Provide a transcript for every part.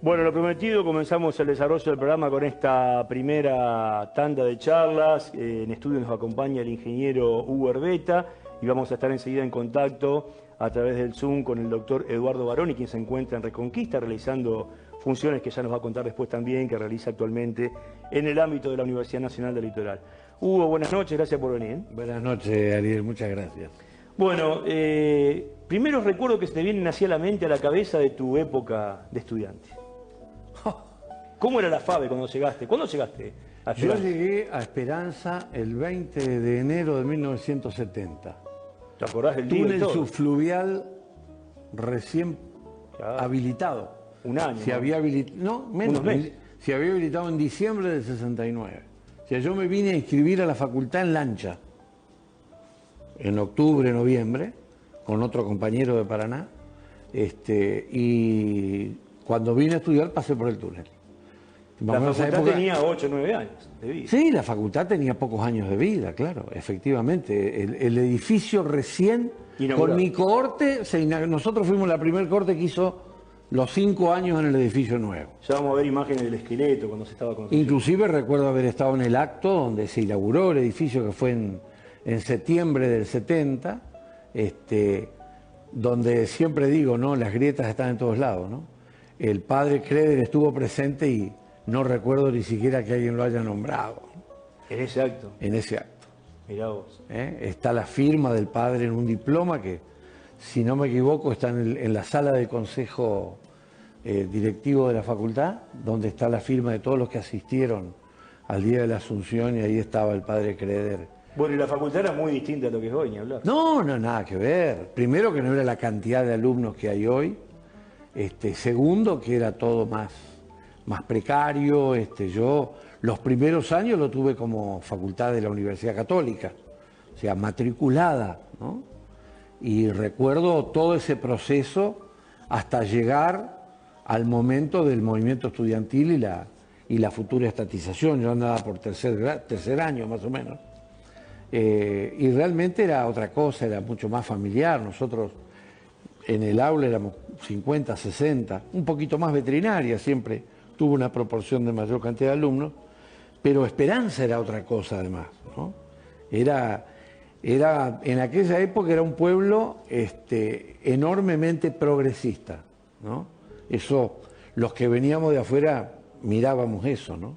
Bueno, lo prometido, comenzamos el desarrollo del programa con esta primera tanda de charlas. En estudio nos acompaña el ingeniero Hugo Herbeta y vamos a estar enseguida en contacto a través del Zoom con el doctor Eduardo Baroni, quien se encuentra en Reconquista realizando funciones que ya nos va a contar después también, que realiza actualmente en el ámbito de la Universidad Nacional del Litoral. Hugo, buenas noches, gracias por venir. Buenas noches, Ariel, muchas gracias. Bueno, primeros recuerdos que se te vienen así a la mente, a la cabeza de tu época de estudiante. ¿Cómo era la FABE cuando llegaste? ¿Cuándo llegaste a Yo Esperanza? llegué a Esperanza el 20 de enero de 1970. ¿Te acordás del día y Túnel todo? subfluvial recién Claro. habilitado. Un año, Se ¿no? había habilitado, no, menos, Unos meses. se había habilitado en diciembre del 69. O sea, yo me vine a inscribir a la facultad en lancha, en octubre, noviembre, con otro compañero de Paraná, y cuando vine a estudiar pasé por el túnel. La Más o menos esa facultad época- tenía 8 o 9 años de vida. Sí, la facultad tenía pocos años de vida, claro, efectivamente. El edificio recién, Inaugurado. con mi cohorte, nosotros fuimos la primer cohorte que hizo los 5 años en el edificio nuevo. Ya vamos a ver imágenes del esqueleto cuando se estaba construyendo. Inclusive recuerdo haber estado en el acto donde se inauguró el edificio, que fue en septiembre del 70, donde siempre digo, ¿no? Las grietas están en todos lados, ¿no? El padre Creder estuvo presente y no recuerdo ni siquiera que alguien lo haya nombrado En ese acto, en ese acto. mirá vos. Está la firma del padre en un diploma que, si no me equivoco, está en la sala del consejo directivo de la facultad, donde está la firma de todos los que asistieron al día de la Asunción, y ahí estaba el padre Creder. Bueno, y la facultad era muy distinta a lo que es hoy, ni hablar. No, nada que ver. Primero, que no era la cantidad de alumnos que hay hoy. Segundo, que era todo más precario. Yo los primeros años lo tuve como facultad de la Universidad Católica, o sea, matriculada, ¿no? Y recuerdo todo ese proceso hasta llegar al momento del movimiento estudiantil y la futura estatización. Yo andaba por tercer año más o menos. Y realmente era otra cosa, era mucho más familiar. Nosotros en el aula éramos 50, 60, un poquito más veterinaria, siempre tuvo una proporción de mayor cantidad de alumnos, pero Esperanza era otra cosa además, ¿no? En aquella época era un pueblo enormemente progresista, ¿no? Eso, los que veníamos de afuera mirábamos eso, ¿no?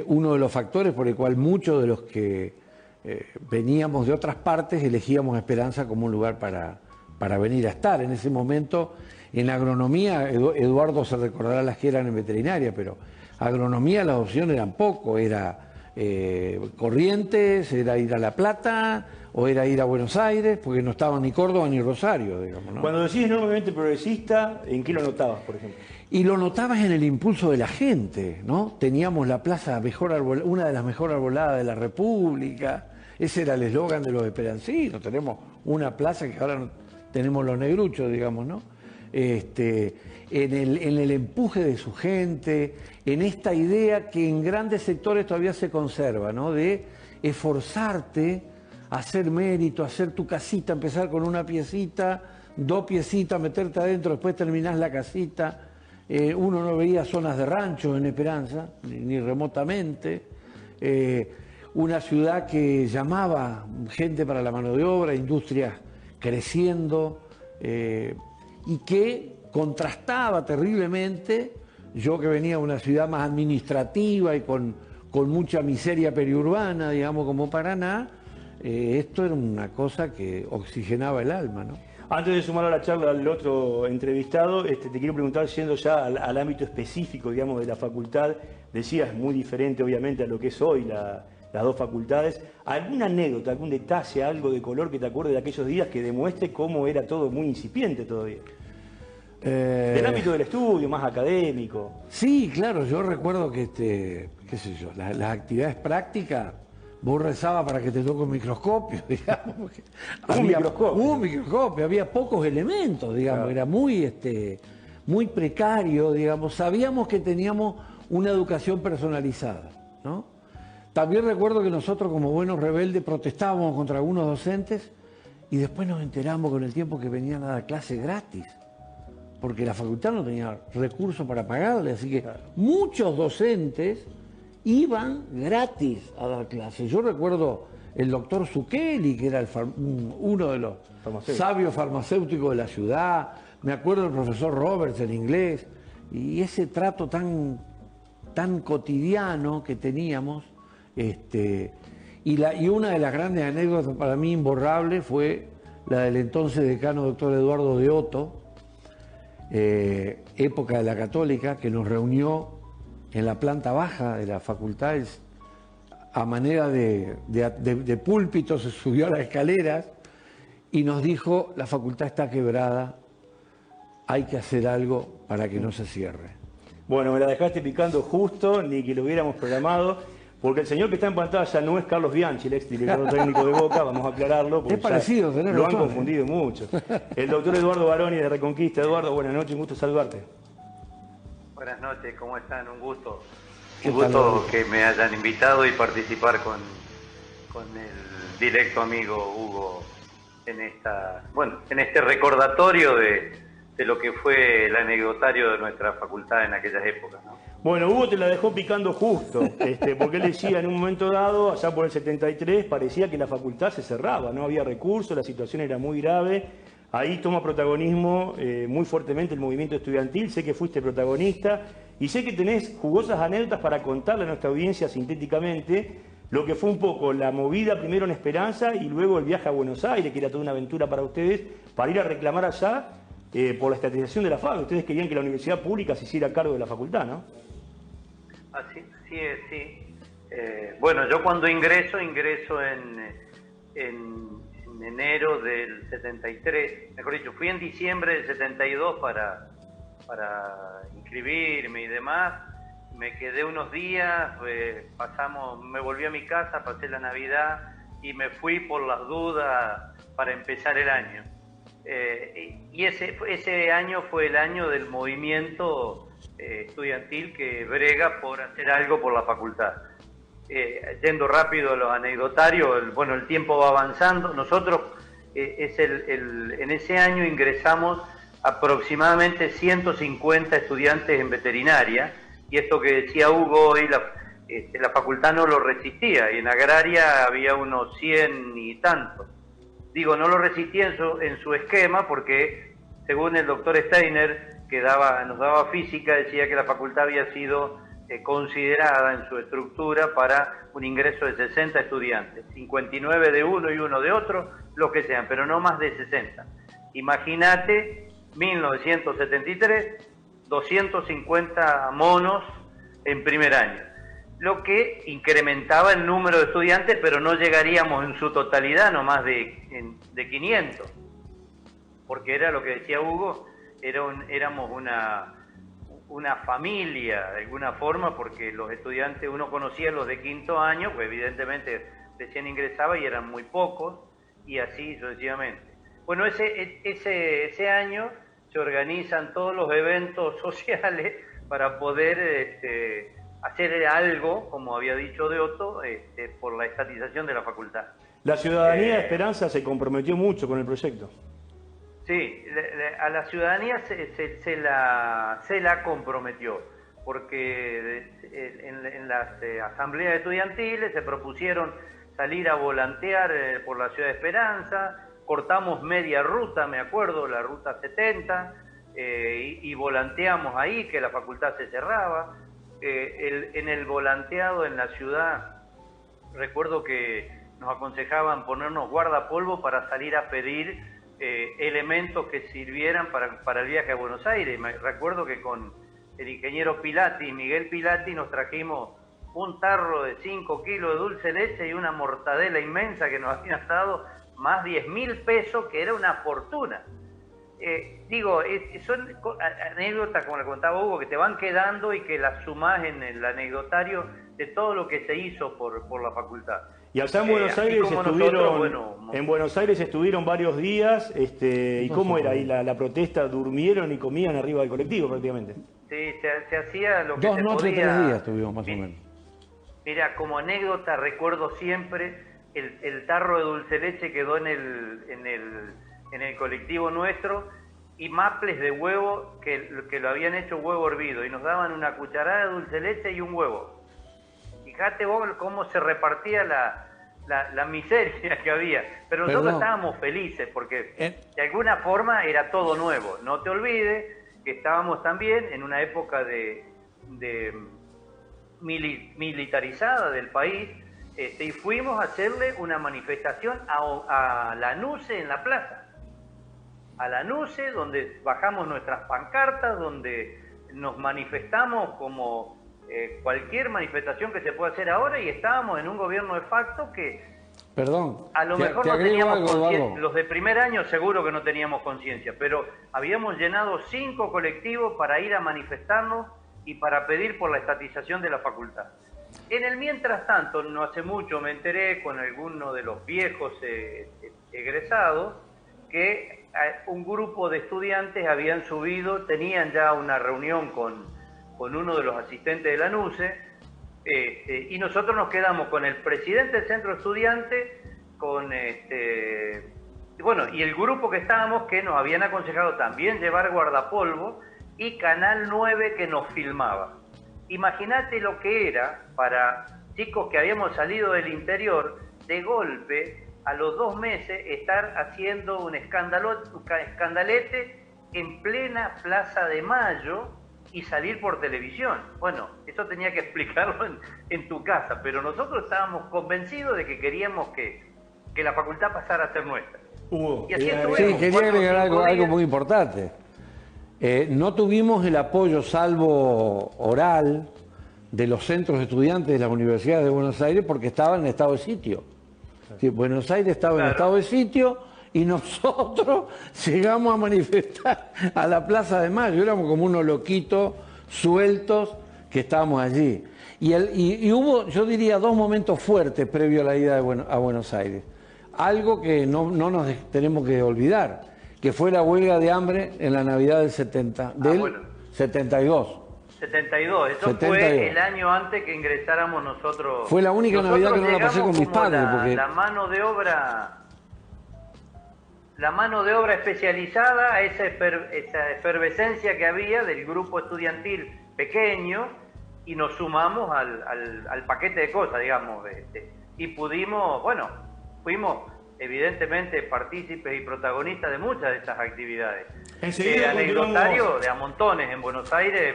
Uno de los factores por el cual muchos de los que veníamos de otras partes elegíamos Esperanza como un lugar para venir a estar. En ese momento, en agronomía, Eduardo se recordará las que eran en veterinaria, pero agronomía las opciones eran poco, era Corrientes, era ir a La Plata o era ir a Buenos Aires, porque no estaban ni Córdoba ni Rosario, digamos, ¿no? Cuando decís enormemente progresista, ¿en qué lo notabas, por ejemplo? Y lo notabas en el impulso de la gente, ¿no? Teníamos la plaza una de las mejor arboladas de la República. Ese era el eslogan de los esperancinos. Tenemos una plaza que ahora tenemos los negruchos, digamos, ¿no? En el empuje de su gente, en esta idea que en grandes sectores todavía se conserva, ¿no? De esforzarte, hacer mérito, hacer tu casita, empezar con una piecita, 2 piecitas, meterte adentro, después terminás la casita. Uno no veía zonas de rancho en Esperanza, ni remotamente. Una ciudad que llamaba gente para la mano de obra, industrias creciendo, y que contrastaba terriblemente, yo que venía de una ciudad más administrativa y con mucha miseria periurbana, digamos, como Paraná, esto era una cosa que oxigenaba el alma, ¿no? Antes de sumar a la charla al otro entrevistado, te quiero preguntar, yendo ya al ámbito específico, digamos, de la facultad, decías, muy diferente obviamente a lo que es hoy las dos facultades. ¿Alguna anécdota, algún detalle, algo de color que te acuerdes de aquellos días que demuestre cómo era todo muy incipiente todavía? Del ámbito del estudio, más académico. Sí, claro, yo recuerdo que, qué sé yo, las actividades prácticas, vos rezabas para que te toque un microscopio, digamos. Porque un microscopio, había pocos elementos, digamos, Claro. Era muy precario, digamos. Sabíamos que teníamos una educación personalizada, ¿no? También recuerdo que nosotros, como buenos rebeldes, protestábamos contra algunos docentes y después nos enteramos con el tiempo que venían a dar clases gratis. porque la facultad no tenía recursos para pagarle, así que muchos docentes iban gratis a dar clases. Yo recuerdo el doctor Zucchelli, que era uno de los sabios farmacéuticos de la ciudad, me acuerdo del profesor Roberts en inglés, y ese trato tan cotidiano que teníamos, y una de las grandes anécdotas para mí imborrables fue la del entonces decano doctor Eduardo de Otto, época de la Católica, que nos reunió en la planta baja de la facultad, a manera de púlpito, se subió a las escaleras y nos dijo: la facultad está quebrada, hay que hacer algo para que no se cierre. Bueno, me la dejaste picando justo, ni que lo hubiéramos programado. Porque el señor que está en pantalla no es Carlos Bianchi, el ex director técnico de Boca, vamos a aclararlo. Es parecido, tenés lo razón, han confundido mucho. El doctor Eduardo Baroni de Reconquista. Eduardo, buenas noches, un gusto saludarte. Buenas noches, ¿cómo están? Un gusto. Un gusto que me hayan invitado y participar con el directo amigo Hugo en este recordatorio de lo que fue el anecdotario de nuestra facultad en aquellas épocas, ¿no? Bueno, Hugo te la dejó picando justo, porque él decía en un momento dado, allá por el 73, parecía que la facultad se cerraba, no había recursos, la situación era muy grave. Ahí toma protagonismo muy fuertemente el movimiento estudiantil, sé que fuiste protagonista y sé que tenés jugosas anécdotas para contarle a nuestra audiencia sintéticamente lo que fue un poco la movida primero en Esperanza y luego el viaje a Buenos Aires, que era toda una aventura para ustedes, para ir a reclamar allá por la estatización de la FAC. Ustedes querían que la universidad pública se hiciera cargo de la facultad, ¿no? Así es, sí. Bueno, yo cuando ingreso en enero del 73, mejor dicho, fui en diciembre del 72 para inscribirme y demás. Me quedé unos días, me volví a mi casa, pasé la Navidad y me fui por las dudas para empezar el año. Y ese año fue el año del movimiento estudiantil que brega por hacer algo por la facultad. Yendo rápido a los anecdotarios, el tiempo va avanzando. Nosotros en ese año ingresamos aproximadamente 150 estudiantes en veterinaria, y esto que decía Hugo hoy, la facultad no lo resistía, y en agraria había unos 100 y tantos. Digo, no lo resistía en su esquema porque, según el doctor Steiner, que nos daba física, decía que la facultad había sido considerada en su estructura para un ingreso de 60 estudiantes, 59 de uno y uno de otro, los que sean, pero no más de 60. Imagínate, 1973, 250 monos en primer año, lo que incrementaba el número de estudiantes, pero no llegaríamos en su totalidad, no más de 500, porque era lo que decía Hugo, éramos una familia de alguna forma, porque los estudiantes, uno conocía a los de quinto año, pues evidentemente recién ingresaba y eran muy pocos, y así sucesivamente. Bueno, ese año se organizan todos los eventos sociales para poder hacer algo, como había dicho de Otto, por la estatización de la facultad. La ciudadanía de Esperanza se comprometió mucho con el proyecto. Sí, a la ciudadanía se la comprometió, porque en las asambleas estudiantiles se propusieron salir a volantear por la ciudad de Esperanza, cortamos media ruta, me acuerdo, la ruta 70, y volanteamos ahí, que la facultad se cerraba. En el volanteado en la ciudad, recuerdo que nos aconsejaban ponernos guardapolvo para salir a pedir elementos que sirvieran para el viaje a Buenos Aires. Me recuerdo que con el ingeniero Pilati, Miguel Pilati, nos trajimos un tarro de 5 kilos de dulce de leche y una mortadela inmensa que nos habían dado más 10.000 pesos, que era una fortuna. Son anécdotas, como le contaba Hugo, que te van quedando y que las sumás en el anecdotario de todo lo que se hizo por la facultad. Y allá en Buenos Aires en Buenos Aires estuvieron varios días, ¿y cómo era ahí la protesta? ¿Durmieron y comían arriba del colectivo prácticamente? Sí, se hacía lo que se podía. 2 noches, 3 días estuvimos más o menos. Mira, como anécdota recuerdo siempre el tarro de dulce leche quedó en el colectivo nuestro, y maples de huevo que lo habían hecho huevo hervido, y nos daban una cucharada de dulce de leche y un huevo. Fíjate vos cómo se repartía la miseria que había, pero nosotros estábamos felices porque de alguna forma era todo nuevo. No te olvides que estábamos también en una época de militarizada del país, y fuimos a hacerle una manifestación a Lanuse en la plaza. A Lanuse, donde bajamos nuestras pancartas, donde nos manifestamos como cualquier manifestación que se pueda hacer ahora, y estábamos en un gobierno de facto que a lo mejor no teníamos conciencia. Los de primer año seguro que no teníamos conciencia, pero habíamos llenado 5 colectivos para ir a manifestarnos y para pedir por la estatización de la facultad. En el mientras tanto, no hace mucho me enteré con alguno de los viejos egresados que un grupo de estudiantes habían subido, tenían ya una reunión con uno de los asistentes de la NUCE, y nosotros nos quedamos con el presidente del centro estudiante, y el grupo que estábamos, que nos habían aconsejado también llevar guardapolvo, y Canal 9 que nos filmaba. Imagínate lo que era para chicos que habíamos salido del interior, de golpe, a los 2 meses, estar haciendo un escandalete en plena Plaza de Mayo y salir por televisión. Bueno, eso tenía que explicarlo en tu casa, pero nosotros estábamos convencidos de que queríamos que la facultad pasara a ser nuestra. Y así sí, quería agregar algo muy importante. No tuvimos el apoyo, salvo oral, de los centros de estudiantes de las universidades de Buenos Aires, porque estaban en estado de sitio. Sí, Buenos Aires estaba en estado de sitio y nosotros llegamos a manifestar a la Plaza de Mayo. Éramos como unos loquitos sueltos que estábamos allí. Y hubo, yo diría, 2 momentos fuertes previo a la ida a Buenos Aires. Algo que no nos tenemos que olvidar, que fue la huelga de hambre en la Navidad del 72. 72, eso 72. Fue el año antes que ingresáramos nosotros. Fue la única Navidad que no la pasé con mis padres. Porque la mano de obra especializada, esa efervescencia que había del grupo estudiantil pequeño, y nos sumamos al paquete de cosas, digamos, y pudimos, fuimos evidentemente partícipes y protagonistas de muchas de estas actividades. Anecdotario de a montones en Buenos Aires,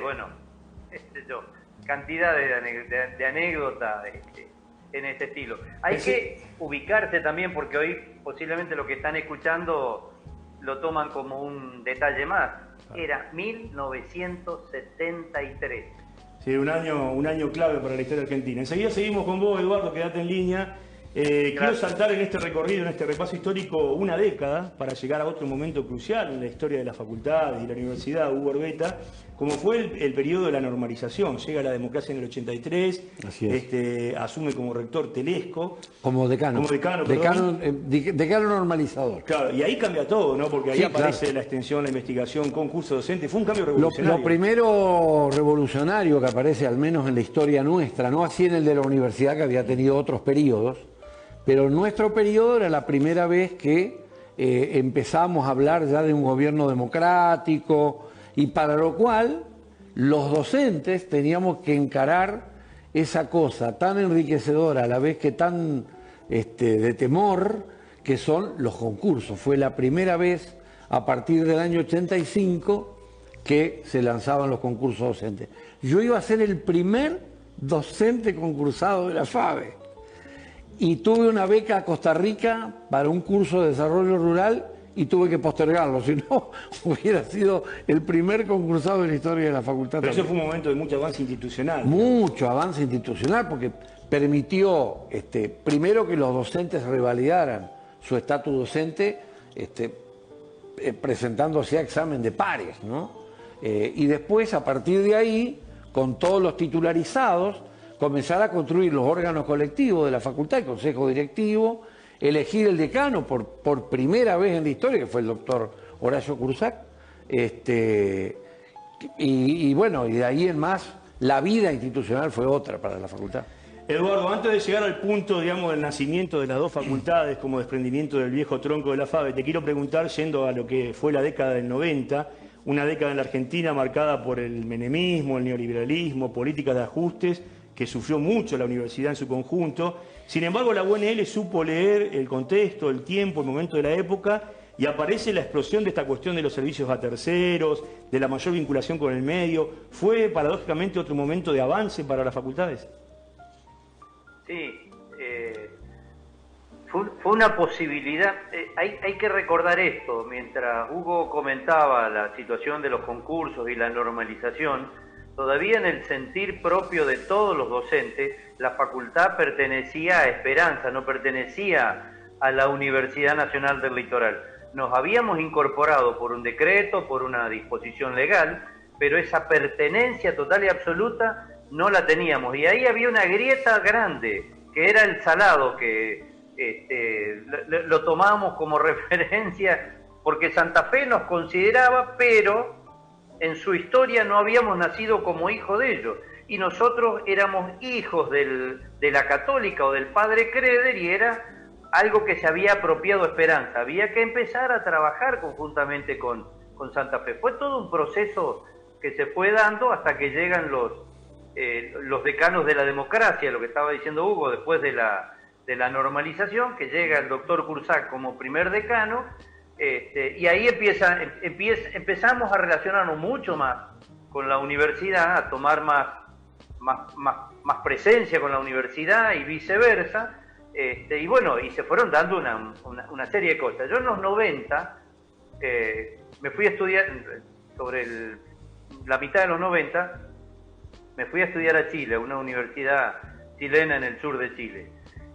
cantidad de anécdotas en este estilo. Hay que ubicarse también, porque hoy posiblemente lo que están escuchando lo toman como un detalle más. Era 1973. Sí, un año clave para la historia argentina. Enseguida seguimos con vos, Eduardo, quédate en línea. Quiero saltar en este recorrido, en este repaso histórico, una década para llegar a otro momento crucial en la historia de las facultades y la Universidad Hugo Orbeta, como fue el periodo de la normalización. Llega la democracia en el 83, asume como rector Telesco. Como decano normalizador. Claro, y ahí cambia todo, ¿no? Porque ahí aparece la extensión, la investigación, concurso docente. Fue un cambio revolucionario. Lo primero revolucionario que aparece, al menos en la historia nuestra, no así en el de la universidad, que había tenido otros periodos, pero en nuestro periodo era la primera vez que empezamos a hablar ya de un gobierno democrático, y para lo cual los docentes teníamos que encarar esa cosa tan enriquecedora, a la vez que tan de temor, que son los concursos. Fue la primera vez a partir del año 85 que se lanzaban los concursos docentes. Yo iba a ser el primer docente concursado de la FABE. Y tuve una beca a Costa Rica para un curso de desarrollo rural y tuve que postergarlo, si no hubiera sido el primer concursado de la historia de la facultad. Pero eso fue un momento de mucho avance institucional. Mucho avance institucional, porque permitió primero que los docentes revalidaran su estatus docente presentándose a examen de pares, ¿no? Y después, a partir de ahí, con todos los titularizados, comenzar a construir los órganos colectivos de la facultad, el consejo directivo, elegir el decano por primera vez en la historia, que fue el doctor Horacio Curuzac, y de ahí en más, la vida institucional fue otra para la facultad. Eduardo, antes de llegar al punto, digamos, del nacimiento de las dos facultades como desprendimiento del viejo tronco de la FABE, te quiero preguntar, yendo a lo que fue la década del 90, una década en la Argentina marcada por el menemismo, el neoliberalismo, políticas de ajustes, que sufrió mucho la universidad en su conjunto. Sin embargo, la UNL supo leer el contexto, el tiempo, el momento de la época, y aparece la explosión de esta cuestión de los servicios a terceros, de la mayor vinculación con el medio. ¿Fue, paradójicamente, otro momento de avance para las facultades? Sí, fue una posibilidad. Hay que recordar esto, mientras Hugo comentaba la situación de los concursos y la normalización, todavía en el sentir propio de todos los docentes, la facultad pertenecía a Esperanza, no pertenecía a la Universidad Nacional del Litoral. Nos habíamos incorporado por un decreto, por una disposición legal, pero esa pertenencia total y absoluta no la teníamos. Y ahí había una grieta grande, que era el salado, que lo tomábamos como referencia, porque Santa Fe nos consideraba, pero en su historia no habíamos nacido como hijos de ellos. Y nosotros éramos hijos de la Católica o del Padre Creder, y era algo que se había apropiado Esperanza. Había que empezar a trabajar conjuntamente con Santa Fe. Fue todo un proceso que se fue dando hasta que llegan los decanos de la democracia, lo que estaba diciendo Hugo, después de la normalización, que llega el doctor Cursac como primer decano, y ahí empezamos a relacionarnos mucho más con la universidad, a tomar más presencia con la universidad y viceversa, y bueno, y se fueron dando una serie de cosas. Yo en los 90 me fui a estudiar, sobre la mitad de los 90, me fui a estudiar a Chile, a una universidad chilena en el sur de Chile.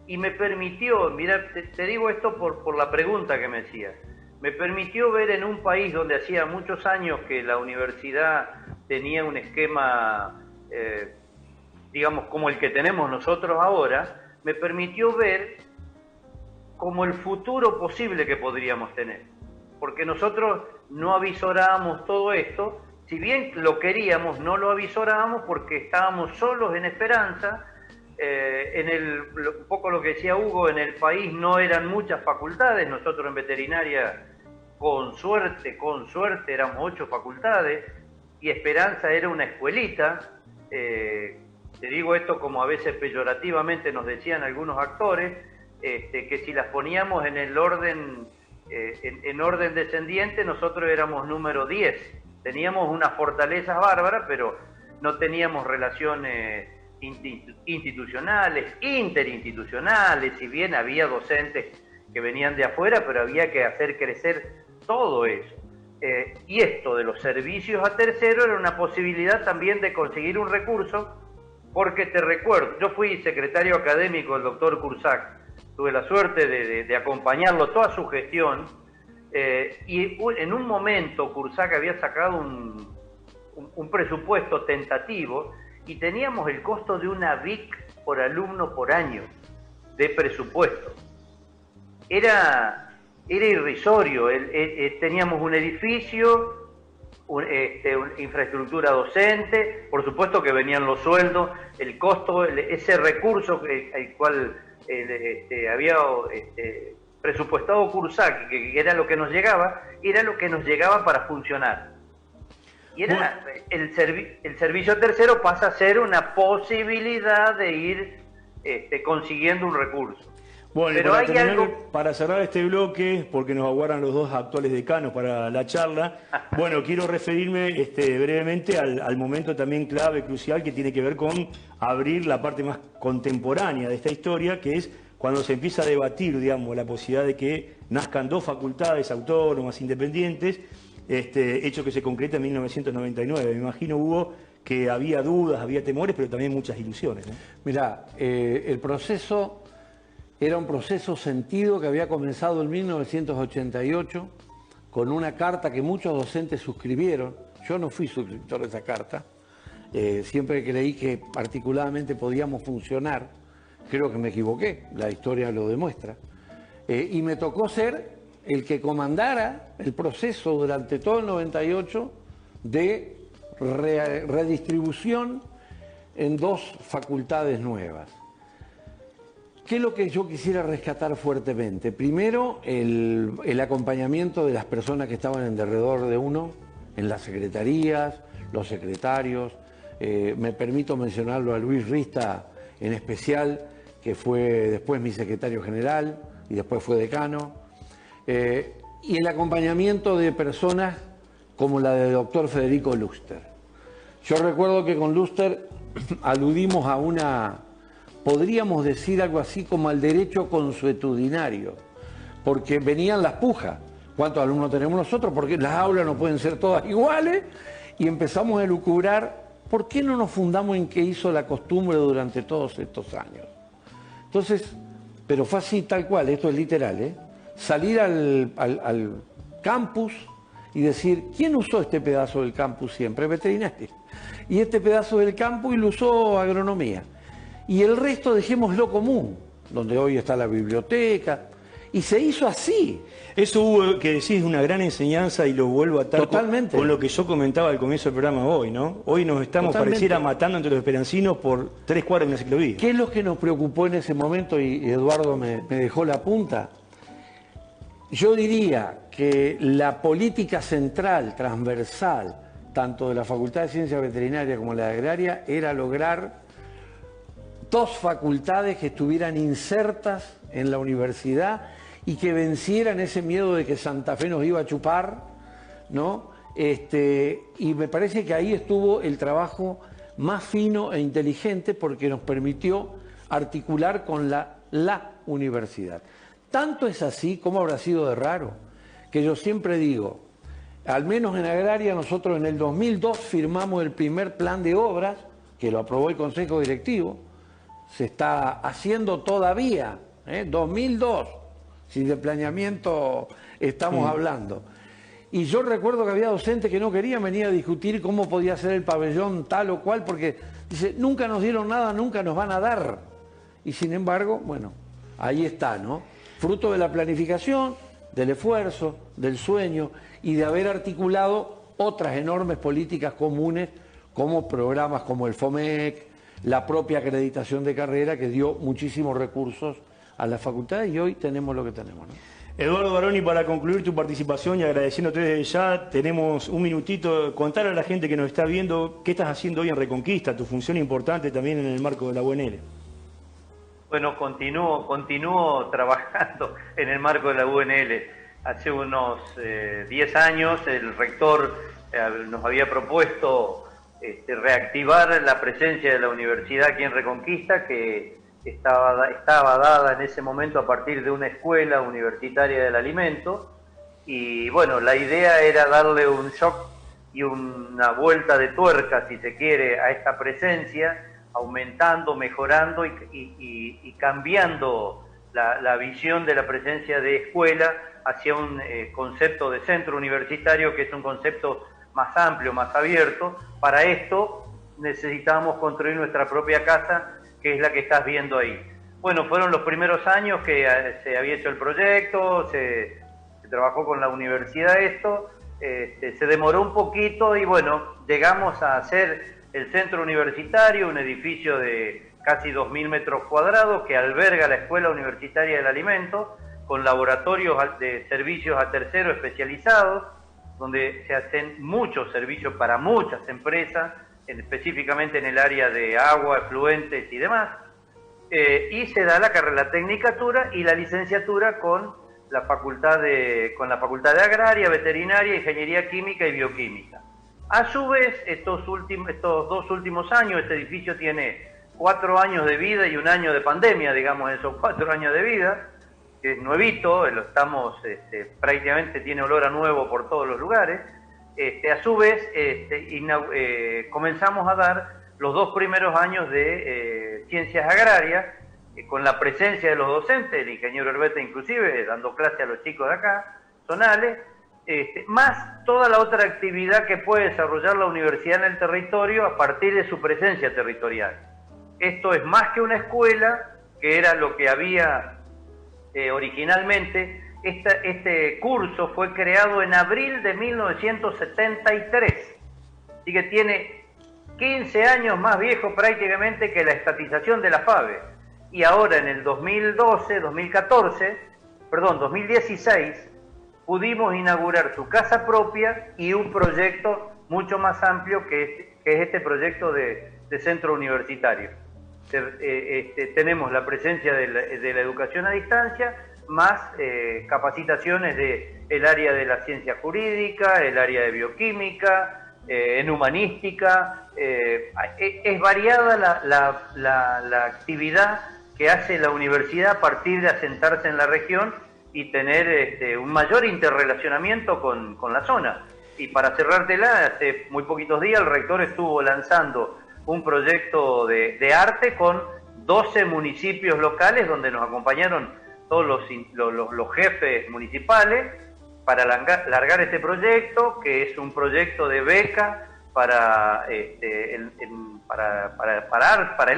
Y me permitió, mira, te digo esto por la pregunta que me hacías, me permitió ver en un país donde hacía muchos años que la universidad tenía un esquema, digamos, como el que tenemos nosotros ahora, me permitió ver como el futuro posible que podríamos tener. Porque nosotros no avisorábamos todo esto, si bien lo queríamos, no lo avisorábamos porque estábamos solos en Esperanza. Un poco lo que decía Hugo, en el país no eran muchas facultades. Nosotros en veterinaria, con suerte, éramos 8 facultades, y Esperanza era una escuelita. Te digo esto como a veces peyorativamente nos decían algunos actores, que si las poníamos en el orden, en orden descendiente, nosotros éramos número 10. Teníamos unas fortalezas bárbaras, pero no teníamos relaciones institucionales, interinstitucionales, si bien había docentes que venían de afuera, pero había que hacer crecer todo eso. Y esto de los servicios a tercero era una posibilidad también de conseguir un recurso, porque te recuerdo, yo fui secretario académico del doctor Cursac, tuve la suerte de acompañarlo toda su gestión, y en un momento Cursac había sacado un presupuesto tentativo, y teníamos el costo de una BIC por alumno por año de presupuesto. Era irrisorio. Teníamos un edificio, una infraestructura docente, por supuesto que venían los sueldos, el costo, ese recurso el cual había presupuestado Cursac, que era lo que nos llegaba, era lo que nos llegaba para funcionar. Y era el servicio tercero pasa a ser una posibilidad de ir consiguiendo un recurso. Bueno, pero para cerrar este bloque, porque nos aguardan los dos actuales decanos para la charla, bueno, quiero referirme brevemente al momento también clave, crucial, que tiene que ver con abrir la parte más contemporánea de esta historia, que es cuando se empieza a debatir, digamos, la posibilidad de que nazcan dos facultades autónomas, independientes, hecho que se concreta en 1999. Me imagino, Hugo, que había dudas, había temores, pero también muchas ilusiones, ¿no? Mirá, el proceso era un proceso sentido que había comenzado en 1988 con una carta que muchos docentes suscribieron. Yo no fui suscriptor de esa carta, siempre creí que particularmente podíamos funcionar. Creo que me equivoqué, la historia lo demuestra. Y me tocó ser el que comandara el proceso durante todo el 98 de redistribución en dos facultades nuevas. ¿Qué es lo que yo quisiera rescatar fuertemente? Primero, el acompañamiento de las personas que estaban en derredor de uno, en las secretarías, los secretarios. Me permito mencionarlo a Luis Rista en especial, que fue después mi secretario general y después fue decano. Y el acompañamiento de personas como la del doctor Federico Luster. Yo recuerdo que con Luster aludimos a podríamos decir algo así como al derecho consuetudinario, porque venían las pujas. ¿Cuántos alumnos tenemos nosotros? Porque las aulas no pueden ser todas iguales, y empezamos a elucubrar por qué no nos fundamos en qué hizo la costumbre durante todos estos años. Entonces, pero fue así tal cual, esto es literal, ¿eh? Salir al campus y decir, ¿quién usó este pedazo del campus siempre? Veterinaria. Y este pedazo del campus y lo usó agronomía. Y el resto dejémoslo común, donde hoy está la biblioteca. Y se hizo así. Eso, Hugo, que decís es una gran enseñanza y lo vuelvo a atar Totalmente. con lo que yo comentaba al comienzo del programa hoy, ¿no? Hoy nos estamos, Totalmente, pareciera, matando entre los esperancinos por 3 cuadras de una ciclovía. ¿Qué es lo que nos preocupó en ese momento? Y Eduardo me dejó la punta. Yo diría que la política central, transversal, tanto de la Facultad de Ciencias Veterinarias como la de Agraria, era lograr 2 facultades que estuvieran insertas en la universidad y que vencieran ese miedo de que Santa Fe nos iba a chupar, ¿no? Y me parece que ahí estuvo el trabajo más fino e inteligente, porque nos permitió articular con la universidad. Tanto es así, como habrá sido de raro, que yo siempre digo, al menos en Agraria, nosotros en el 2002 firmamos el primer plan de obras, que lo aprobó el Consejo Directivo. Se está haciendo todavía, 2002, si de planeamiento estamos hablando. Y yo recuerdo que había docentes que no querían venir a discutir cómo podía ser el pabellón tal o cual, porque dice, nunca nos dieron nada, nunca nos van a dar. Y sin embargo, bueno, ahí está, ¿no? Fruto de la planificación, del esfuerzo, del sueño y de haber articulado otras enormes políticas comunes, como programas como el FOMEC, la propia acreditación de carrera, que dio muchísimos recursos a la facultad, y hoy tenemos lo que tenemos, ¿no? Eduardo Baroni, para concluir tu participación y agradeciéndote desde ya, tenemos un minutito. Contar a la gente que nos está viendo qué estás haciendo hoy en Reconquista, tu función importante también en el marco de la UNL. Bueno, continúo trabajando en el marco de la UNL. Hace unos 10 años el rector nos había propuesto reactivar la presencia de la universidad aquí en Reconquista, que estaba dada en ese momento a partir de una escuela universitaria del alimento. Y bueno, la idea era darle un shock y una vuelta de tuerca, si se quiere, a esta presencia, aumentando, mejorando y cambiando la visión de la presencia de escuela hacia un concepto de centro universitario, que es un concepto más amplio, más abierto. Para esto necesitábamos construir nuestra propia casa, que es la que estás viendo ahí. Bueno, fueron los primeros años que se había hecho el proyecto, se trabajó con la universidad esto, se demoró un poquito y bueno, llegamos a hacer el centro universitario, un edificio de casi 2.000 metros cuadrados que alberga la Escuela Universitaria del Alimento, con laboratorios de servicios a terceros especializados, donde se hacen muchos servicios para muchas empresas, específicamente en el área de agua, efluentes y demás, y se da la tecnicatura y la licenciatura con la facultad de Agraria, Veterinaria, Ingeniería Química y Bioquímica. A su vez, estos 2 últimos años, este edificio tiene 4 años de vida y 1 año de pandemia, digamos, esos 4 años de vida, que es nuevito, lo estamos, prácticamente tiene olor a nuevo por todos los lugares. A su vez, comenzamos a dar los 2 primeros años de ciencias agrarias, con la presencia de los docentes, el ingeniero Herbeta inclusive, dando clase a los chicos de acá, zonales, más toda la otra actividad que puede desarrollar la universidad en el territorio a partir de su presencia territorial. Esto es más que una escuela, que era lo que había originalmente. Este curso fue creado en abril de 1973, así que tiene 15 años más viejo prácticamente que la estatización de la FABE. y ahora en el 2016, pudimos inaugurar su casa propia y un proyecto mucho más amplio que es este proyecto de centro universitario. Tenemos la presencia de la educación a distancia, más capacitaciones del área de la ciencia jurídica, el área de bioquímica, en humanística. Es variada la actividad que hace la universidad a partir de asentarse en la región y tener un mayor interrelacionamiento con la zona. Y para cerrártela, hace muy poquitos días el rector estuvo lanzando un proyecto de arte con 12 municipios locales donde nos acompañaron todos los jefes municipales para largar este proyecto, que es un proyecto de beca para el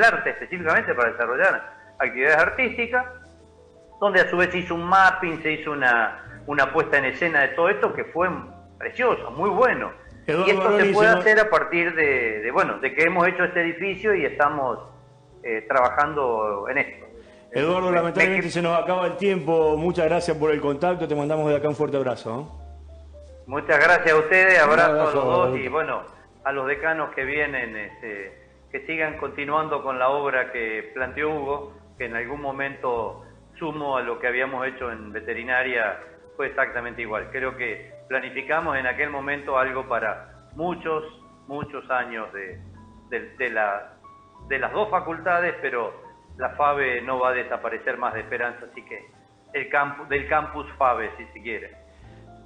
arte, específicamente para desarrollar actividades artísticas, donde a su vez se hizo un mapping, se hizo una puesta en escena de todo esto que fue precioso, muy bueno. Eduardo y esto Baroni, se puede hacer a partir de que hemos hecho este edificio y estamos trabajando en esto. Eduardo, lamentablemente se nos acaba el tiempo. Muchas gracias por el contacto. Te mandamos de acá un fuerte abrazo. Muchas gracias a ustedes, abrazo a los dos Eduardo. y bueno, a los decanos que vienen, que sigan continuando con la obra que planteó Hugo, que en algún momento sumo a lo que habíamos hecho en veterinaria, fue exactamente igual. Creo que planificamos en aquel momento algo para muchos años de las dos facultades, pero la FABE no va a desaparecer más de Esperanza, así que del campus FABE, si se quiere.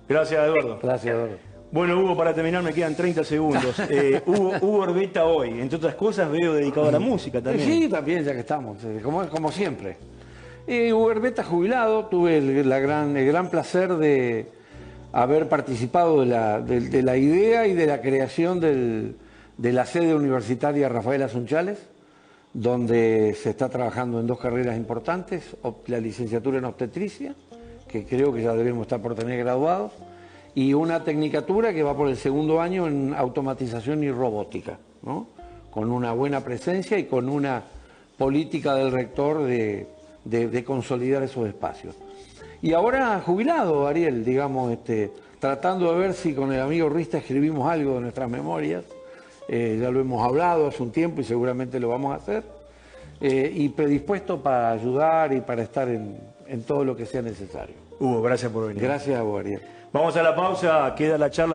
Gracias, Eduardo. Gracias, Eduardo. Bueno, Hugo, para terminar me quedan 30 segundos. Hugo Orbeta hoy, entre otras cosas, veo dedicado a la música también. Sí, también, ya que estamos, como siempre. Hugo Orbeta jubilado, tuve el gran placer de haber participado de la idea y de la creación de la sede universitaria Rafaela Sunchales, donde se está trabajando en dos carreras importantes, la licenciatura en obstetricia, que creo que ya debemos estar por tener graduados, y una tecnicatura que va por el segundo año en automatización y robótica, ¿no? Con una buena presencia y con una política del rector de consolidar esos espacios. Y ahora jubilado, Ariel, digamos, tratando de ver si con el amigo Rista escribimos algo de nuestras memorias. Ya lo hemos hablado hace un tiempo y seguramente lo vamos a hacer. Y predispuesto para ayudar y para estar en todo lo que sea necesario. Hugo, gracias por venir. Gracias a vos, Ariel. Vamos a la pausa, queda la charla.